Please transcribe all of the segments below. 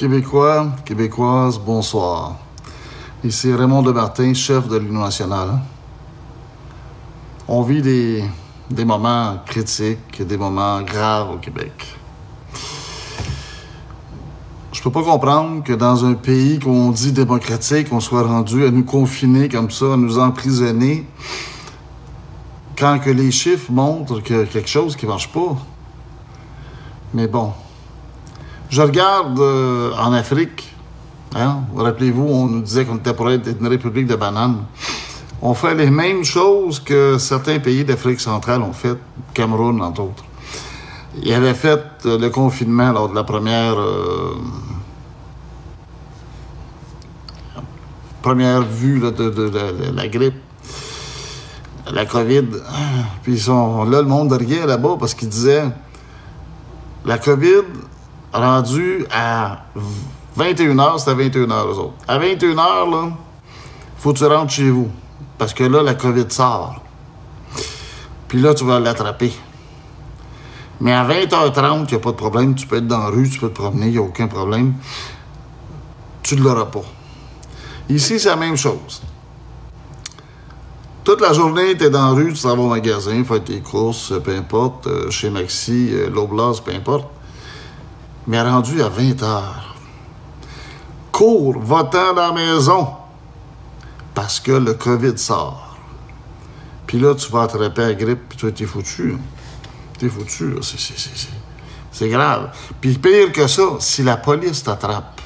Québécois, Québécoises, bonsoir. Ici Raymond Demartin, chef de l'Union nationale. On vit des moments critiques, des moments graves au Québec. Je peux pas comprendre que dans un pays qu'on dit démocratique, on soit rendu à nous confiner comme ça, à nous emprisonner, quand que les chiffres montrent qu'il y a quelque chose qui marche pas. Mais bon. Je regarde en Afrique, hein? Rappelez-vous, on nous disait qu'on était pour être une république de bananes. On fait les mêmes choses que certains pays d'Afrique centrale ont fait, Cameroun entre autres. Ils avaient fait le confinement lors de la première vue là, de la grippe, la COVID. Puis là, le monde riait là-bas parce qu'ils disaient la COVID rendu à 21h, c'était à 21h, eux autres. À 21h, là, faut que tu rentres chez vous. Parce que là, la COVID sort. Puis là, tu vas l'attraper. Mais à 20h30, il n'y a pas de problème. Tu peux être dans la rue, tu peux te promener, il n'y a aucun problème. Tu ne l'auras pas. Ici, c'est la même chose. Toute la journée, tu es dans la rue, tu t'en vas au magasin, faire tes courses, peu importe, chez Maxi, l'Oblast, peu importe. Mais rendu à 20h, cours, va-t'en dans la maison, parce que le COVID sort. Puis là, tu vas attraper la grippe, puis toi, t'es foutu. T'es foutu, là. C'est grave. Puis pire que ça, si la police t'attrape,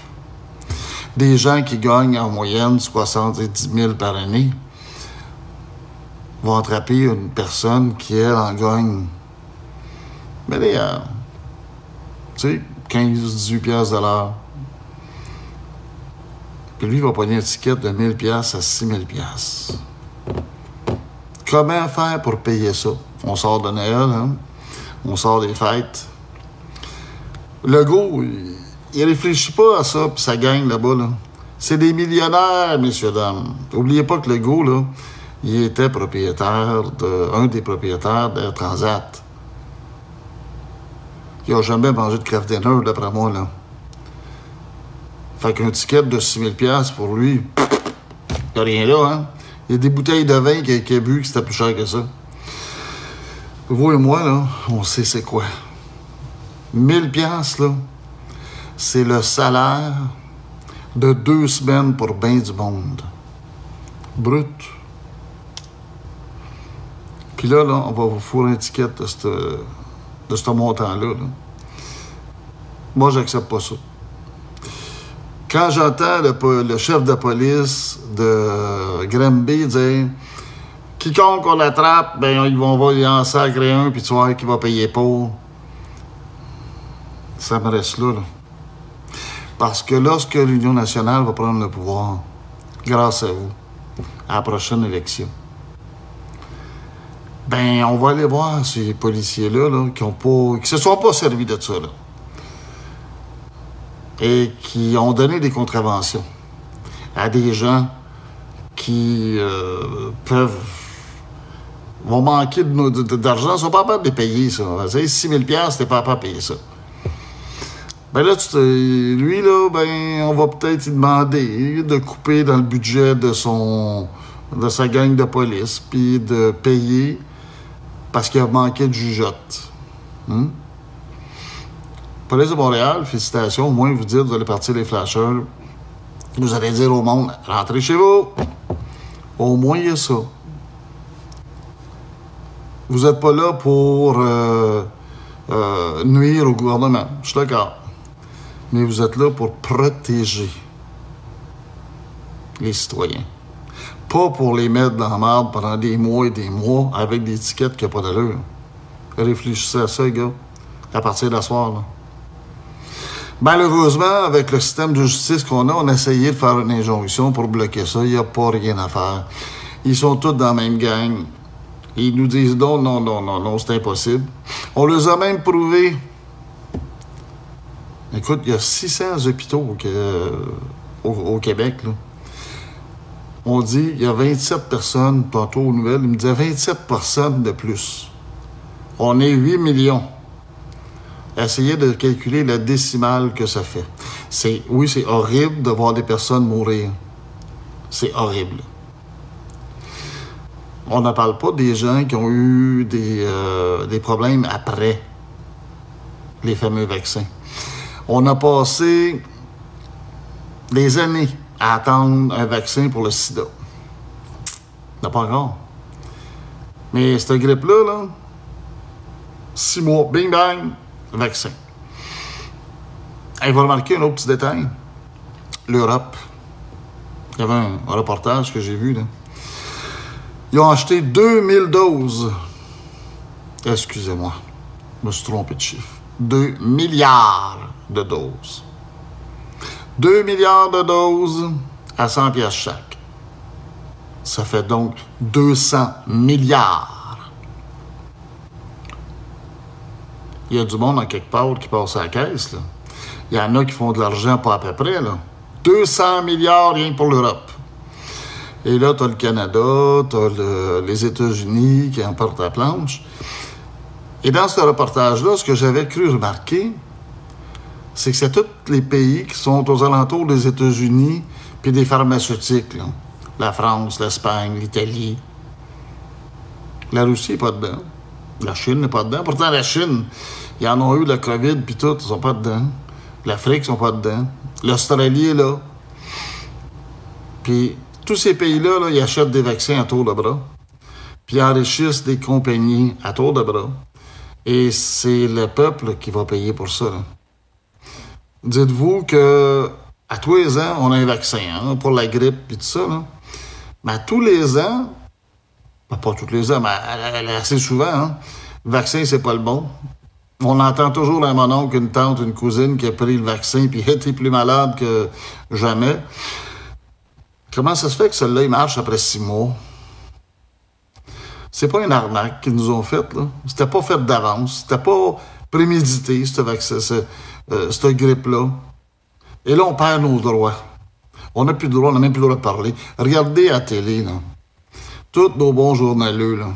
des gens qui gagnent en moyenne 70 000 par année vont attraper une personne qui, elle, en gagne, mais tu sais, 15-18 piastres de l'heure. Puis lui, il va pogner une étiquette de 1000 piastres à 6000 piastres. Comment faire pour payer ça? On sort de Noël, hein? On sort des fêtes. Legault, il réfléchit pas à ça, puis ça gagne là-bas, là. C'est des millionnaires, messieurs, dames. N'oubliez pas que Legault, là, il était un des propriétaires d'Air Transat. Il n'a jamais mangé de craft dinner, d'après moi, là. Fait qu'un ticket de 6000 piastres pour lui, il n'y a rien là, hein. Il y a des bouteilles de vin qu'il a bu qui c'était plus cher que ça. Vous et moi, là, on sait c'est quoi. 1000 piastres, là, c'est le salaire de 2 semaines pour ben du monde. Brut. Puis là, on va vous fourrer un ticket de ce montant-là. Là. Moi, j'accepte pas ça. Quand j'entends le chef de police de Granby dire « Quiconque on l'attrape, ben ils vont y en sacrer un, puis tu vas voir qui va payer pour. » Ça me reste là. Parce que lorsque l'Union nationale va prendre le pouvoir, grâce à vous, à la prochaine élection, ben, on va aller voir ces policiers-là là, qui se sont pas servis de ça, là, et qui ont donné des contraventions à des gens qui vont manquer d'argent, ils sont pas capables de payer ça. 6 000 $, t'es pas capable de payer ça. Ben là, lui, là, ben, on va peut-être lui demander de couper dans le budget de sa gang de police, puis de payer parce qu'il a manqué de jugeote. Police de Montréal, félicitations, au moins vous dire, vous allez partir les flasheurs. Vous allez dire au monde, rentrez chez vous. Au moins, il y a ça. Vous n'êtes pas là pour nuire au gouvernement. Je suis d'accord. Mais vous êtes là pour protéger les citoyens. Pas pour les mettre dans la merde pendant des mois et des mois avec des étiquettes qui n'ont pas d'allure. Réfléchissez à ça, les gars, à partir de la soir, là. Malheureusement, avec le système de justice qu'on a, on a essayé de faire une injonction pour bloquer ça. Il n'y a pas rien à faire. Ils sont tous dans la même gang. Ils nous disent non, c'est impossible. On les a même prouvé. Écoute, il y a 600 hôpitaux au Québec, là. On dit, il y a 27 personnes, tantôt aux nouvelles, il me disait 27 personnes de plus. On est 8 millions. essayez de calculer la décimale que ça fait. Oui, c'est horrible de voir des personnes mourir. C'est horrible. On ne parle pas des gens qui ont eu des problèmes après les fameux vaccins. On a passé des années à attendre un vaccin pour le sida. Il n'y en a pas encore. Mais cette grippe-là, là, 6 mois, bing bang, vaccin. Et vous remarquez un autre petit détail. L'Europe. Il y avait un reportage que j'ai vu, là. Ils ont acheté 2000 doses. Excusez-moi, je me suis trompé de chiffre. 2 milliards de doses. 2 milliards de doses à 100 piastres chaque. Ça fait donc 200 milliards. Il y a du monde en quelque part qui passe à la caisse, là. Il y en a qui font de l'argent pas à peu près, là. 200 milliards rien que pour l'Europe. Et là, tu as le Canada, tu as les États-Unis qui emportent la planche. Et dans ce reportage-là, ce que j'avais cru remarquer, c'est que c'est tous les pays qui sont aux alentours des États-Unis puis des pharmaceutiques, là. La France, l'Espagne, l'Italie. La Russie n'est pas dedans. La Chine n'est pas dedans. Pourtant, la Chine, ils en ont eu la COVID puis tout, ils sont pas dedans. L'Afrique, ils sont pas dedans. L'Australie est là. Puis tous ces pays-là, là, ils achètent des vaccins à tour de bras, puis ils enrichissent des compagnies à tour de bras. Et c'est le peuple qui va payer pour ça, là. Dites-vous que à tous les ans, on a un vaccin, hein, pour la grippe et tout ça, là. Mais à tous les ans, pas tous les ans, mais assez souvent, hein, le vaccin, c'est pas le bon. On entend toujours un mononcle, une tante, une cousine qui a pris le vaccin puis a été plus malade que jamais. Comment ça se fait que celui-là, il marche après 6 mois? C'est pas une arnaque qu'ils nous ont faite, là. C'était pas fait d'avance. C'était pas prémédité, cette grippe-là. Et là, on perd nos droits. On n'a plus de droits, on n'a même plus le droit de parler. Regardez à la télé, là. Tous nos bons journaleux, là.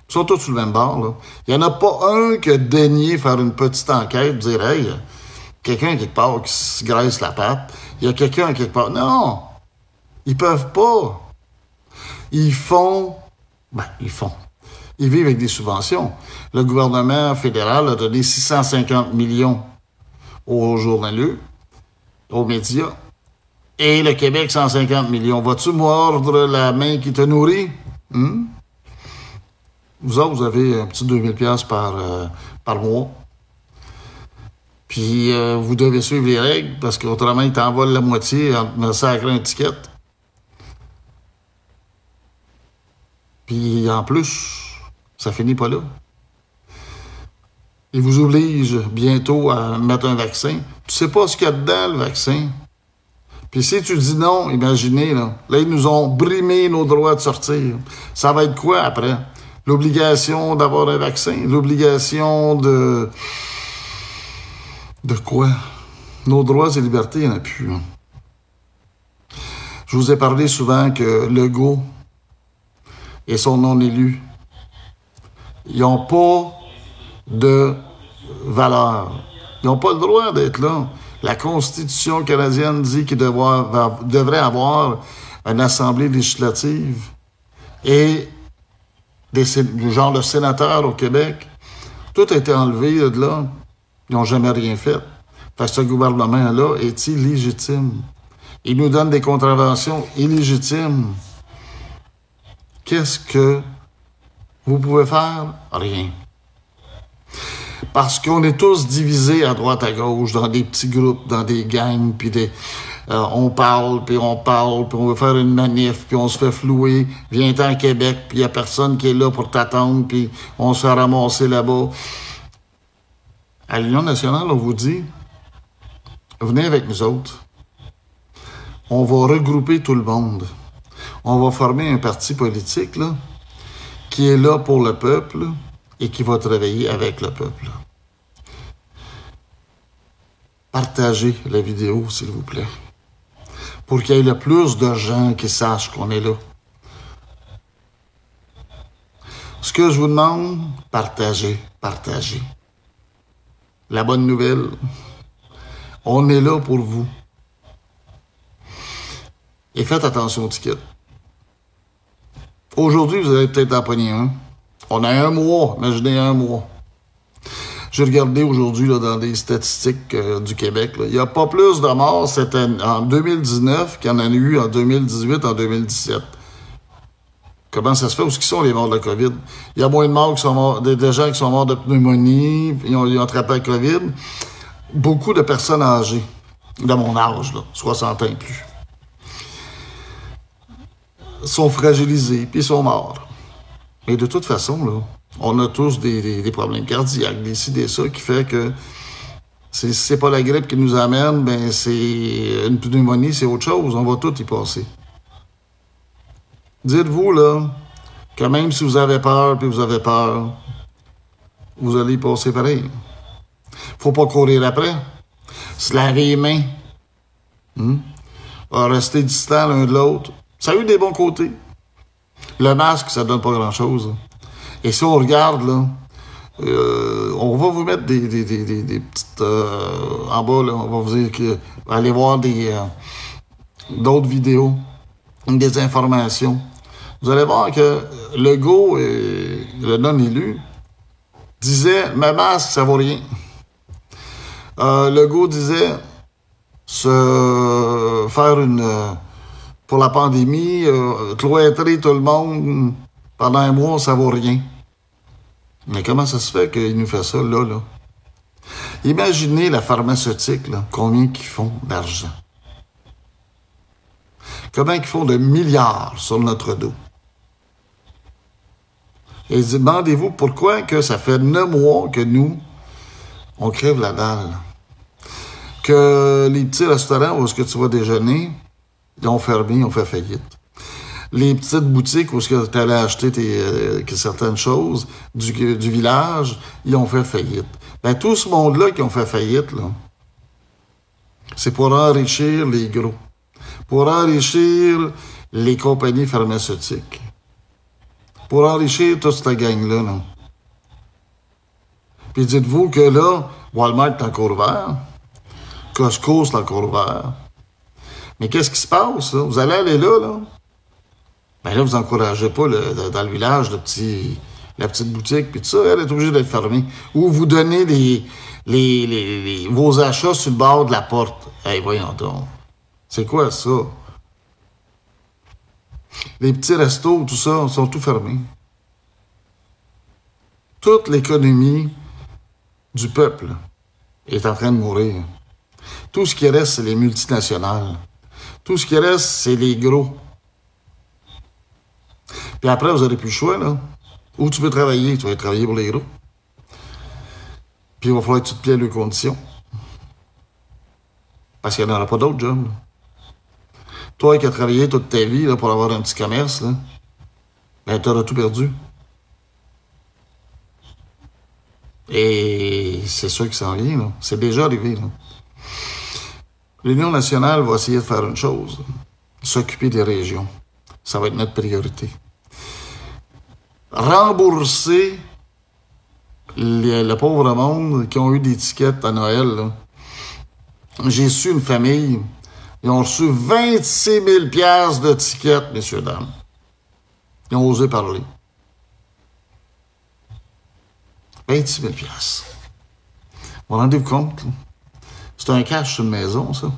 Ils sont tous sur le même bord, là. Il n'y en a pas un qui a daigné faire une petite enquête, dire, hey, quelqu'un quelque part qui se graisse la patte. Il y a quelqu'un quelque part. Non! Ils peuvent pas. Ils font. Ils vivent avec des subventions. Le gouvernement fédéral a donné 650 millions aux journaleux, aux médias. Et le Québec, 150 millions. Vas-tu mordre la main qui te nourrit? Vous autres, vous avez un petit 2000 $ par mois. Puis, vous devez suivre les règles, parce qu'autrement, ils t'envolent la moitié en te sacrant une étiquette. Puis, en plus, ça finit pas là. Ils vous obligent bientôt à mettre un vaccin. Tu sais pas ce qu'il y a dedans, le vaccin. Puis si tu dis non, imaginez, là, ils nous ont brimé nos droits de sortir. Ça va être quoi après? L'obligation d'avoir un vaccin? L'obligation de... De quoi? Nos droits et libertés, il n'y en a plus, là. Je vous ai parlé souvent que Legault et son non-élu, ils n'ont pas de valeur. Ils n'ont pas le droit d'être là. La Constitution canadienne dit qu'il devrait avoir une assemblée législative et du genre de sénateurs au Québec. Tout a été enlevé de là. Ils n'ont jamais rien fait. Fait que ce gouvernement-là est illégitime. Il nous donne des contraventions illégitimes. Qu'est-ce que vous pouvez faire? Rien. Parce qu'on est tous divisés à droite, à gauche, dans des petits groupes, dans des gangs, puis on parle, puis on veut faire une manif, puis on se fait flouer. Viens-t'en à Québec, puis il n'y a personne qui est là pour t'attendre, puis on se fait ramasser là-bas. À l'Union nationale, on vous dit, venez avec nous autres. On va regrouper tout le monde. On va former un parti politique, là, qui est là pour le peuple et qui va travailler avec le peuple. Partagez la vidéo, s'il vous plaît, pour qu'il y ait le plus de gens qui sachent qu'on est là. Ce que je vous demande, partagez. la bonne nouvelle, on est là pour vous. Et faites attention aux tickets. Aujourd'hui, vous allez peut-être en pogner un. On a un mois, imaginez un mois. J'ai regardé aujourd'hui là, dans des statistiques du Québec. Là, il n'y a pas plus de morts en 2019 qu'il y en a eu en 2018, en 2017. Comment ça se fait? Où sont les morts de la COVID? Il y a moins de morts qui sont morts, des gens qui sont morts de pneumonie, ils ont attrapé la COVID. Beaucoup de personnes âgées, de mon âge, là, 60 ans et plus, sont fragilisés, puis ils sont morts. Mais de toute façon, là, on a tous des problèmes cardiaques, des ci, des ça, qui fait que si c'est pas la grippe qui nous amène, ben c'est une pneumonie, c'est autre chose. On va tout y passer. Dites-vous, là, que même si vous avez peur, puis vous avez peur, vous allez y passer pareil. Faut pas courir après. Se laver les mains. Rester distant l'un de l'autre. Ça a eu des bons côtés. Le masque, ça donne pas grand-chose. Et si on regarde, là, on va vous mettre des petites... en bas, là, on va vous dire que... Allez voir d'autres vidéos, des informations. Vous allez voir que Legault, le non-élu, disait « Ma masque, ça vaut rien ». Legault disait se faire pour la pandémie, cloîtrer tout le monde pendant un mois, ça vaut rien. Mais comment ça se fait qu'il nous fait ça, là? Imaginez la pharmaceutique, là, combien qu'ils font d'argent. Combien qu'ils font de milliards sur notre dos. Et demandez-vous pourquoi que ça fait 9 mois que nous, on crève la dalle. Que les petits restaurants où est-ce que tu vas déjeuner, ils ont fermé, ils ont fait faillite. Les petites boutiques où est-ce que tu allais acheter certaines choses du village, ils ont fait faillite. Ben, tout ce monde-là qui ont fait faillite, là, c'est pour enrichir les gros. Pour enrichir les compagnies pharmaceutiques. Pour enrichir toute cette gang-là, là. Puis dites-vous que là, Walmart est encore ouvert. Costco, c'est encore ouvert. Mais qu'est-ce qui se passe, là? Vous allez aller là? Ben là, vous n'encouragez pas dans le village la petite boutique, puis tout ça, elle est obligée d'être fermée. Ou vous donnez vos achats sur le bord de la porte. Hey, voyons donc. C'est quoi ça? Les petits restos, tout ça, sont tout fermés. Toute l'économie du peuple est en train de mourir. Tout ce qui reste, c'est les multinationales. Tout ce qui reste, c'est les gros. Puis après, vous n'aurez plus le choix, là. Où tu veux travailler? Tu vas travailler pour les gros. Puis il va falloir que tu te plies à leurs conditions. Parce qu'il n'y en aura pas d'autres jobs. Là. Toi qui as travaillé toute ta vie là, pour avoir un petit commerce, là, ben, tu auras tout perdu. Et c'est sûr que ça en vient, là. C'est déjà arrivé, là. L'Union nationale va essayer de faire une chose, s'occuper des régions. Ça va être notre priorité. Rembourser le pauvre monde qui ont eu des tickets à Noël. Là. J'ai su une famille, ils ont reçu 26 000 $ de tickets, messieurs, dames. Ils ont osé parler. 26 000 $. Vous vous rendez-vous compte? Là? C'est un cash sur une maison, ça.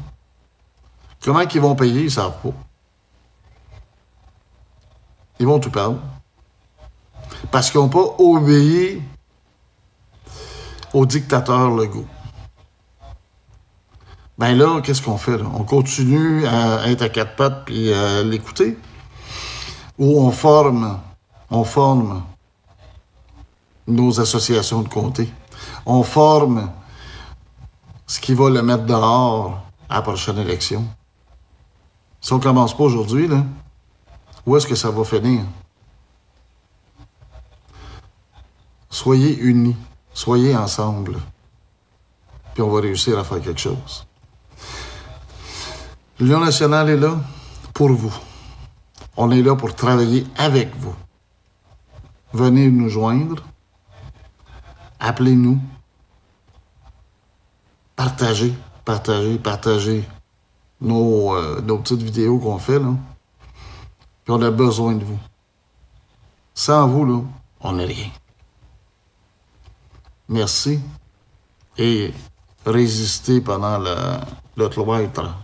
Comment ils vont payer, ils ne savent pas. Ils vont tout perdre. Parce qu'ils n'ont pas obéi au dictateur Legault. Ben là, qu'est-ce qu'on fait? Là? On continue à être à quatre pattes puis à l'écouter? Ou on forme nos associations de comté. On forme ce qui va le mettre dehors à la prochaine élection. Si on ne commence pas aujourd'hui, là, où est-ce que ça va finir? Soyez unis, soyez ensemble, puis on va réussir à faire quelque chose. L'Union nationale est là pour vous. On est là pour travailler avec vous. Venez nous joindre, appelez-nous, Partagez, partagez, partagez nos petites vidéos qu'on fait, là. Puis on a besoin de vous. Sans vous, là, on n'est rien. Merci. Et résistez pendant le cloître.